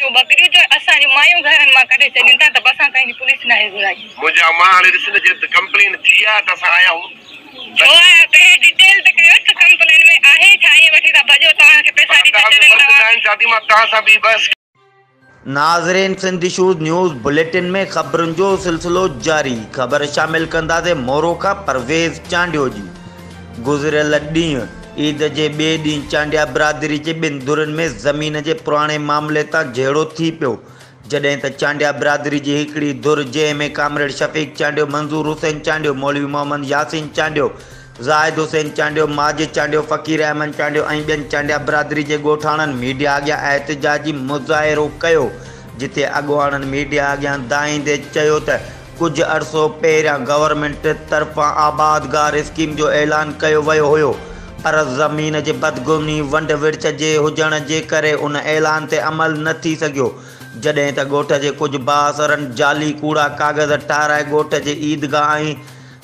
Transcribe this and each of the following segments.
जो बकरी जो असां जो मायूं घरन मां कढे छॾनि था त असां ताईं पुलिस न आहे घुराई मुंहिंजा मां हाणे ॾिस न जे कंप्लेन थी आहे त असां आया आहियूं जो आहे त डिटेल त कयो त कंप्लेन में आहे छा ये वठी था भॼो तव्हांखे पैसा ॾई छॾनि शादी मां तव्हां सां बि बस। नाज़रीन, सिंधी शूज़ न्यूज़ बुलेटिन में ख़बरुनि जो सिलसिलो जारी। ख़बर शामिल कंदासीं मोरो खां परवेज़ चांडियो जी। गुज़िरियल ॾींहुं ईद जे ॿिए ॾींहुं चांडिया बिरादरी जे ॿिनि धुरनि में ज़मीन जे पुराणे मामले तां झेड़ो थी पियो, जॾहिं त चांडिया बिरादरी जी हिकिड़ी धुर जंहिंमें कामरेड शफ़ीक चांडियो, मंज़ूर हुसैन चांडियो, मौलवी मोहम्मद यासीन चांडियो, ज़ाहिद हुसैन चांडियो, माजिद चांडियो, फ़कीर अहमद चांडियो ऐं ॿियनि चांडिया बिरादरी जे ॻोठाणनि मीडिया अॻियां एहतिजाजी मुज़ाहिरो कयो, जिथे अॻुवाणनि मीडिया अॻियां दाईंदे चयो त कुझु अरसो पहिरियां गवर्नमेंट तरफ़ां आबादगार स्कीम जो ऐलान कयो वियो हुयो, पर ज़मीन जे बदगुमनी वंड विर्छ जे हुजण जे करे उन ऐलान ते अमल न थी सघियो, जॾहिं त ॻोठ जे कुझु बासरनि जाली कूड़ा काग़ज़ ठाराए ॻोठ जे ईदगाह ऐं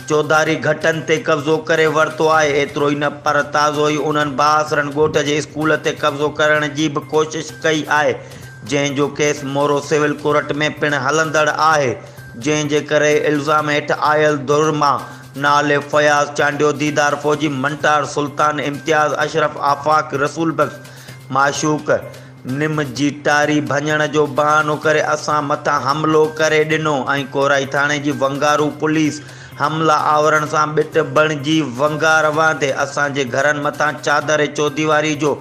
चौधारी घटनि ते कब्ज़ो करे वरितो आहे। एतिरो ई न पर ताज़ो ई उन्हनि बासरनि ॻोठ जे स्कूल ते कब्ज़ो करण जी बि कोशिश कई आहे, जंहिंजो केस मोरो सिविल कोर्ट में पिणु हलंदड़ आहे, जंहिंजे करे इल्ज़ाम हेठि आयल धुर मां नाले फयाज़ चांडियो, दीदार फौजी, मंटार सुल्तान, इम्तियाज़ अशरफ, आफ़ाक, रसूल बख्श, माशूक निम जी टारी भञण जो बहानो करे असां मथां हमिलो करे ॾिनो ऐं कोराई थाणे जी वंगारू पुलिस हमला आवरण सां ॿिट बणिजी वंगार वांदे असांजे घरनि मथां चादर चौदीवारी जो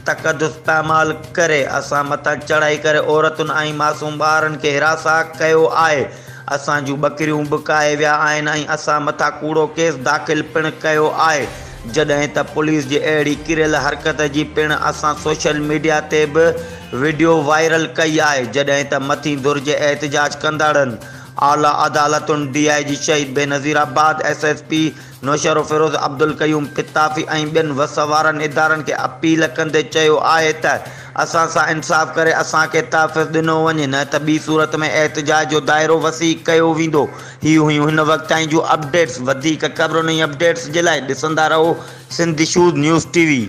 तक़दुस पैमाल करे असां मथां चढ़ाई करे औरतुनि ऐं मासूम ॿारनि खे हिरासा कयो आहे। असां जूं ॿकरियूं बि काए विया आहिनि ऐं असां मथां कूड़ो केस दाख़िल पिणु कयो आहे, जॾहिं त पुलिस जी अहिड़ी किरियल हरकत जी पिणु असां सोशल मीडिया ते बि वीडियो वायरल कई आहे, जॾहिं त मथीं धुर जे एहतिजाज कंदड़नि आला अदालतुनि DIG शहीद बेनज़ीराबाद, SSP नौशरो फिरोज़, अब्दुल क़यूम पिताफ़ी ऐं ॿियनि वस वारनि इदारनि खे अपील कंदे चयो आहे त असां सां इंसाफ़ करे असांखे तहफ़्फ़ुज़ ॾिनो वञे, न त ॿी सूरत में एहतिजाज जो दाइरो वसी कयो वेंदो। ही हुयूं हिन वक़्त ताईं जूं अपडेट्स। वधीक ख़बरुनि ऐं अपडेट्स जे लाइ ॾिसंदा रहो सिंधी शूज़ न्यूज़ TV।